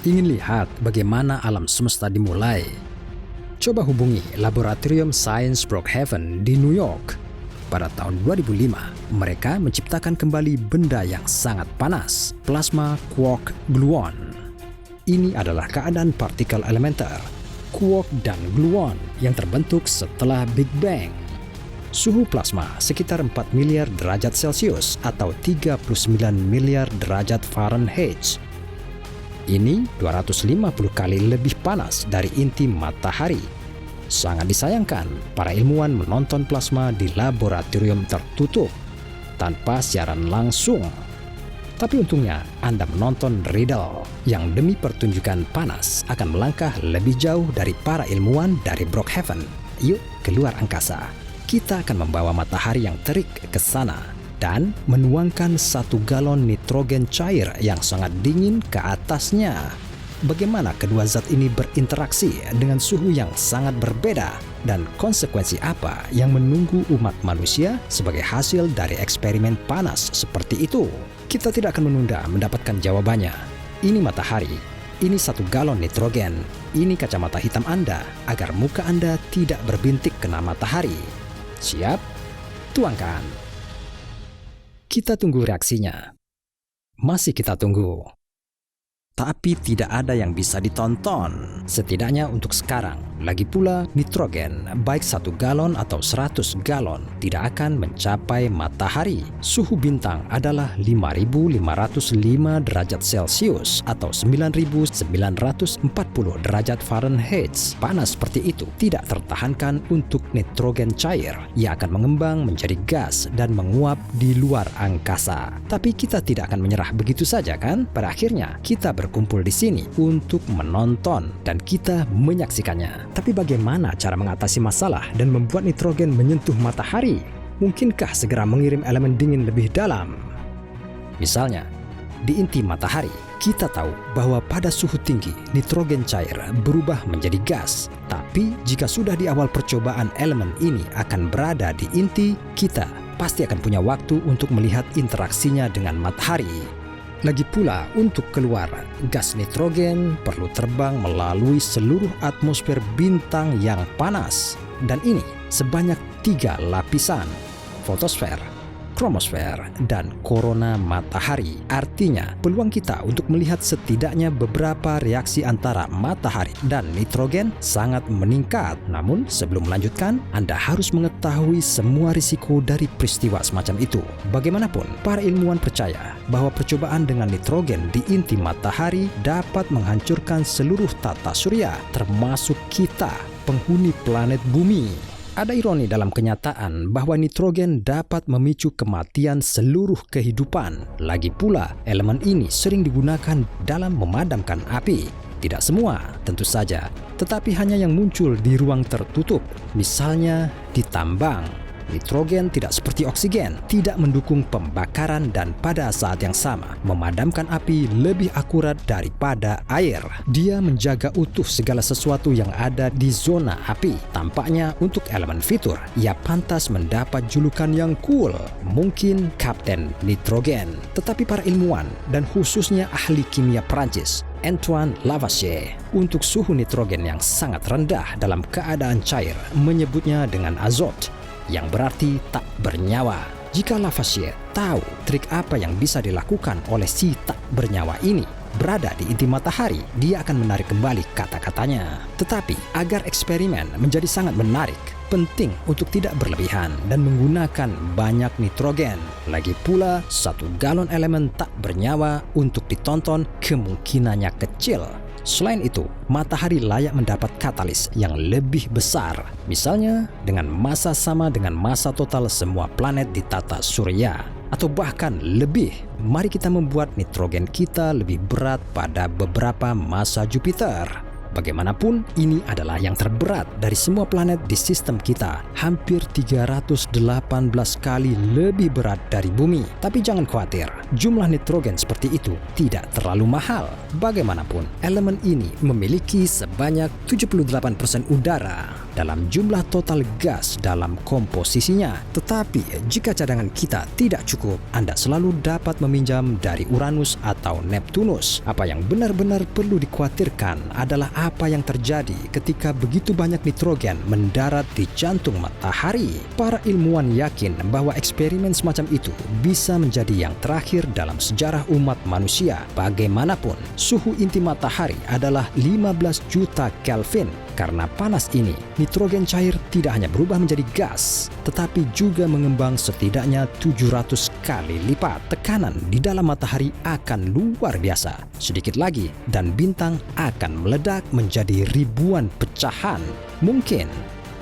Ingin lihat bagaimana alam semesta dimulai? Coba hubungi Laboratorium Science Brookhaven di New York. Pada tahun 2005, mereka menciptakan kembali benda yang sangat panas, plasma quark gluon. Ini adalah keadaan partikel elementer, quark dan gluon yang terbentuk setelah Big Bang. Suhu plasma sekitar 4 miliar derajat Celcius atau 39 miliar derajat Fahrenheit. Ini 250 kali lebih panas dari inti matahari. Sangat disayangkan, para ilmuwan menonton plasma di laboratorium tertutup tanpa siaran langsung. Tapi untungnya Anda menonton Riddle yang demi pertunjukan panas akan melangkah lebih jauh dari para ilmuwan dari Brookhaven. Yuk keluar angkasa. Kita akan membawa matahari yang terik ke sana dan menuangkan 1 galon nitrogen cair yang sangat dingin ke atasnya. Bagaimana kedua zat ini berinteraksi dengan suhu yang sangat berbeda dan konsekuensi apa yang menunggu umat manusia sebagai hasil dari eksperimen panas seperti itu? Kita tidak akan menunda mendapatkan jawabannya. Ini matahari, ini 1 galon nitrogen, ini kacamata hitam Anda agar muka Anda tidak berbintik kena matahari. Siap? Tuangkan. Kita tunggu reaksinya. Masih kita tunggu. Tapi tidak ada yang bisa ditonton, setidaknya untuk sekarang. Lagi pula, nitrogen, baik 1 galon atau 100 galon, tidak akan mencapai matahari. Suhu bintang adalah 5.505 derajat Celcius atau 9.940 derajat Fahrenheit. Panas seperti itu tidak tertahankan untuk nitrogen cair. Ia akan mengembang menjadi gas dan menguap di luar angkasa. Tapi kita tidak akan menyerah begitu saja, kan? Pada akhirnya, kita berkumpul di sini untuk menonton dan kita menyaksikannya. Tapi bagaimana cara mengatasi masalah dan membuat nitrogen menyentuh matahari? Mungkinkah segera mengirim elemen dingin lebih dalam? Misalnya, di inti matahari, kita tahu bahwa pada suhu tinggi, nitrogen cair berubah menjadi gas. Tapi jika sudah di awal percobaan elemen ini akan berada di inti, kita pasti akan punya waktu untuk melihat interaksinya dengan matahari. Lagi pula, untuk keluar, gas nitrogen perlu terbang melalui seluruh atmosfer bintang yang panas. Dan ini sebanyak 3 lapisan, fotosfer, kromosfer, dan korona matahari. Artinya, peluang kita untuk melihat setidaknya beberapa reaksi antara matahari dan nitrogen sangat meningkat. Namun, sebelum melanjutkan, Anda harus mengetahui semua risiko dari peristiwa semacam itu. Bagaimanapun, para ilmuwan percaya bahwa percobaan dengan nitrogen di inti matahari dapat menghancurkan seluruh tata surya, termasuk kita, penghuni planet bumi. Ada ironi dalam kenyataan bahwa nitrogen dapat memicu kematian seluruh kehidupan. Lagi pula, elemen ini sering digunakan dalam memadamkan api. Tidak semua, tentu saja, tetapi hanya yang muncul di ruang tertutup, misalnya di tambang. Nitrogen tidak seperti oksigen, tidak mendukung pembakaran dan pada saat yang sama memadamkan api lebih akurat daripada air. Dia menjaga utuh segala sesuatu yang ada di zona api. Tampaknya untuk elemen fitur, ia pantas mendapat julukan yang cool, mungkin Kapten Nitrogen. Tetapi para ilmuwan dan khususnya ahli kimia Prancis, Antoine Lavoisier, untuk suhu nitrogen yang sangat rendah dalam keadaan cair menyebutnya dengan azot, yang berarti tak bernyawa. Jika Lavoisier tahu trik apa yang bisa dilakukan oleh si tak bernyawa ini berada di inti matahari, dia akan menarik kembali kata-katanya. Tetapi agar eksperimen menjadi sangat menarik, penting untuk tidak berlebihan dan menggunakan banyak nitrogen. Lagi pula, 1 galon elemen tak bernyawa untuk ditonton kemungkinannya kecil. Selain itu, matahari layak mendapat katalis yang lebih besar. Misalnya, dengan massa sama dengan massa total semua planet di tata surya. Atau bahkan lebih, mari kita membuat nitrogen kita lebih berat pada beberapa massa Jupiter. Bagaimanapun, ini adalah yang terberat dari semua planet di sistem kita. Hampir 318 kali lebih berat dari bumi. Tapi jangan khawatir, jumlah nitrogen seperti itu tidak terlalu mahal. Bagaimanapun, elemen ini memiliki sebanyak 78% udara dalam jumlah total gas dalam komposisinya. Tetapi jika cadangan kita tidak cukup, Anda selalu dapat meminjam dari Uranus atau Neptunus. Apa yang benar-benar perlu dikhawatirkan adalah apa yang terjadi ketika begitu banyak nitrogen mendarat di jantung matahari. Para ilmuwan yakin bahwa eksperimen semacam itu bisa menjadi yang terakhir dalam sejarah umat manusia. Bagaimanapun, suhu inti matahari adalah 15 juta Kelvin. Karena panas ini, nitrogen cair tidak hanya berubah menjadi gas, tetapi juga mengembang setidaknya 700 kali lipat. Tekanan di dalam matahari akan luar biasa. Sedikit lagi, dan bintang akan meledak menjadi ribuan pecahan. Mungkin.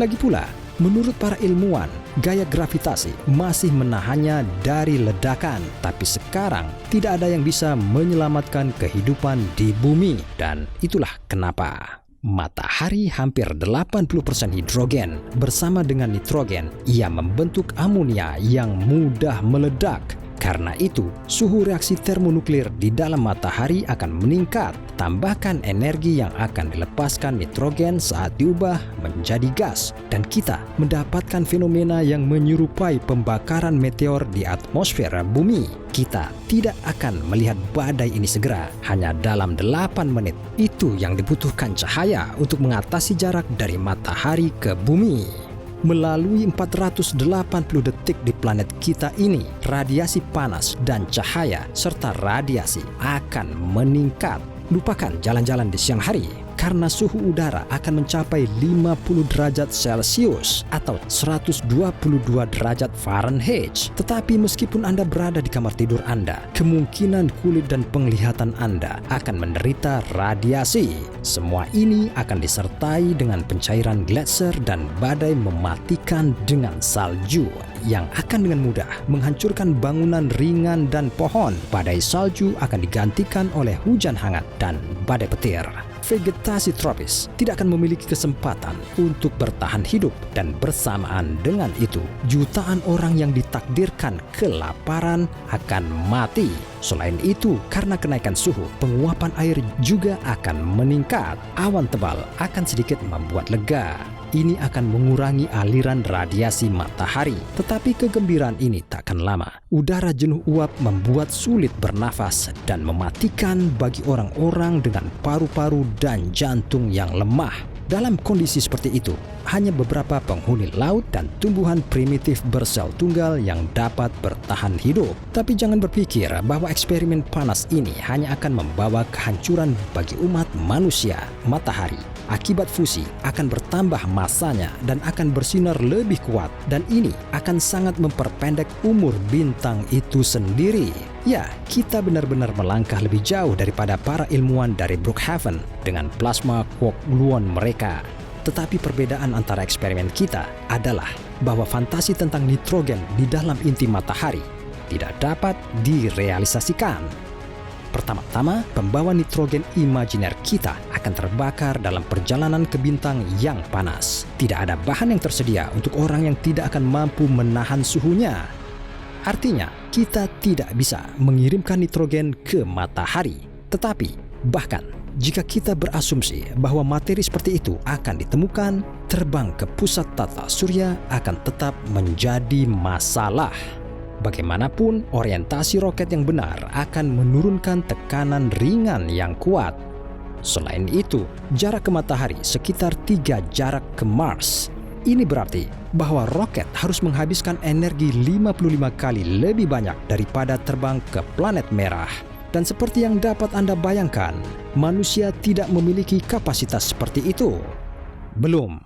Lagi pula, menurut para ilmuwan, gaya gravitasi masih menahannya dari ledakan. Tapi sekarang, tidak ada yang bisa menyelamatkan kehidupan di bumi. Dan itulah kenapa matahari hampir 80% hidrogen. Bersama dengan nitrogen, ia membentuk amonia yang mudah meledak. Karena itu, suhu reaksi termonuklir di dalam matahari akan meningkat. Tambahkan energi yang akan dilepaskan nitrogen saat diubah menjadi gas. Dan kita mendapatkan fenomena yang menyerupai pembakaran meteor di atmosfer bumi. Kita tidak akan melihat badai ini segera. Hanya dalam 8 menit. Itu yang dibutuhkan cahaya untuk mengatasi jarak dari matahari ke bumi. Melalui 480 detik di planet kita ini, radiasi panas dan cahaya serta radiasi akan meningkat. Lupakan jalan-jalan di siang hari, karena suhu udara akan mencapai 50 derajat Celcius atau 122 derajat Fahrenheit. Tetapi meskipun Anda berada di kamar tidur Anda, kemungkinan kulit dan penglihatan Anda akan menderita radiasi. Semua ini akan disertai dengan pencairan gletser dan badai mematikan dengan salju yang akan dengan mudah menghancurkan bangunan ringan dan pohon. Badai salju akan digantikan oleh hujan hangat dan badai petir. Vegetasi tropis tidak akan memiliki kesempatan untuk bertahan hidup, dan bersamaan dengan itu, jutaan orang yang ditakdirkan kelaparan akan mati. Selain itu, karena kenaikan suhu, penguapan air juga akan meningkat. Awan tebal akan sedikit membuat lega. Ini akan mengurangi aliran radiasi matahari. Tetapi kegembiraan ini takkan lama. Udara jenuh uap membuat sulit bernafas dan mematikan bagi orang-orang dengan paru-paru dan jantung yang lemah. Dalam kondisi seperti itu, hanya beberapa penghuni laut dan tumbuhan primitif bersel tunggal yang dapat bertahan hidup. Tapi jangan berpikir bahwa eksperimen panas ini hanya akan membawa kehancuran bagi umat manusia. Matahari akibat fusi akan bertambah masanya dan akan bersinar lebih kuat, dan ini akan sangat memperpendek umur bintang itu sendiri. Ya, kita benar-benar melangkah lebih jauh daripada para ilmuwan dari Brookhaven dengan plasma quark gluon mereka. Tetapi perbedaan antara eksperimen kita adalah bahwa fantasi tentang nitrogen di dalam inti matahari tidak dapat direalisasikan. Pertama-tama, pembawa nitrogen imajiner kita akan terbakar dalam perjalanan ke bintang yang panas. Tidak ada bahan yang tersedia untuk orang yang tidak akan mampu menahan suhunya. Artinya, kita tidak bisa mengirimkan nitrogen ke matahari. Tetapi, bahkan jika kita berasumsi bahwa materi seperti itu akan ditemukan, terbang ke pusat tata surya akan tetap menjadi masalah. Bagaimanapun, orientasi roket yang benar akan menurunkan tekanan ringan yang kuat. Selain itu, jarak ke matahari sekitar 3 jarak ke Mars. Ini berarti bahwa roket harus menghabiskan energi 55 kali lebih banyak daripada terbang ke planet merah. Dan seperti yang dapat Anda bayangkan, manusia tidak memiliki kapasitas seperti itu. Belum.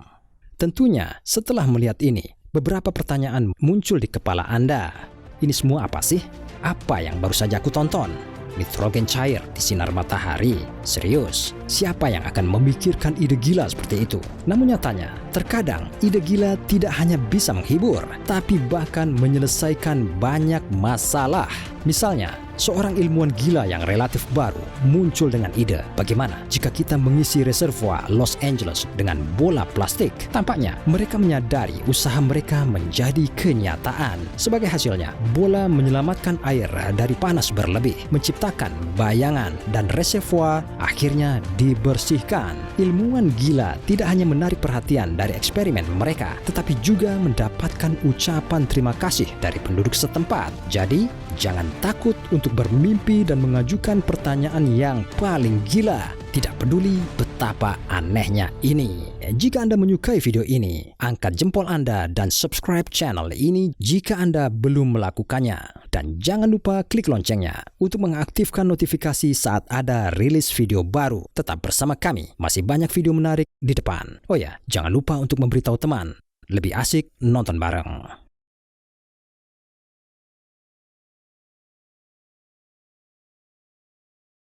Tentunya, setelah melihat ini, beberapa pertanyaan muncul di kepala Anda. Ini semua apa sih? Apa yang baru saja aku tonton? Nitrogen cair di sinar matahari? Serius? Siapa yang akan memikirkan ide gila seperti itu? Namun nyatanya, terkadang ide gila tidak hanya bisa menghibur, tapi bahkan menyelesaikan banyak masalah. Misalnya, seorang ilmuwan gila yang relatif baru muncul dengan ide bagaimana jika kita mengisi reservoir Los Angeles dengan bola plastik. Tampaknya mereka menyadari usaha mereka menjadi kenyataan. Sebagai hasilnya, bola menyelamatkan air dari panas berlebih, menciptakan bayangan, dan reservoir akhirnya dibersihkan. Ilmuwan gila tidak hanya menarik perhatian dari eksperimen mereka, tetapi juga mendapatkan ucapan terima kasih dari penduduk setempat. Jadi, jangan takut untuk bermimpi dan mengajukan pertanyaan yang paling gila. Tidak peduli betapa anehnya ini. Jika Anda menyukai video ini, angkat jempol Anda dan subscribe channel ini jika Anda belum melakukannya. Dan jangan lupa klik loncengnya untuk mengaktifkan notifikasi saat ada rilis video baru. Tetap bersama kami, masih banyak video menarik di depan. Oh ya, jangan lupa untuk memberitahu teman. Lebih asik nonton bareng.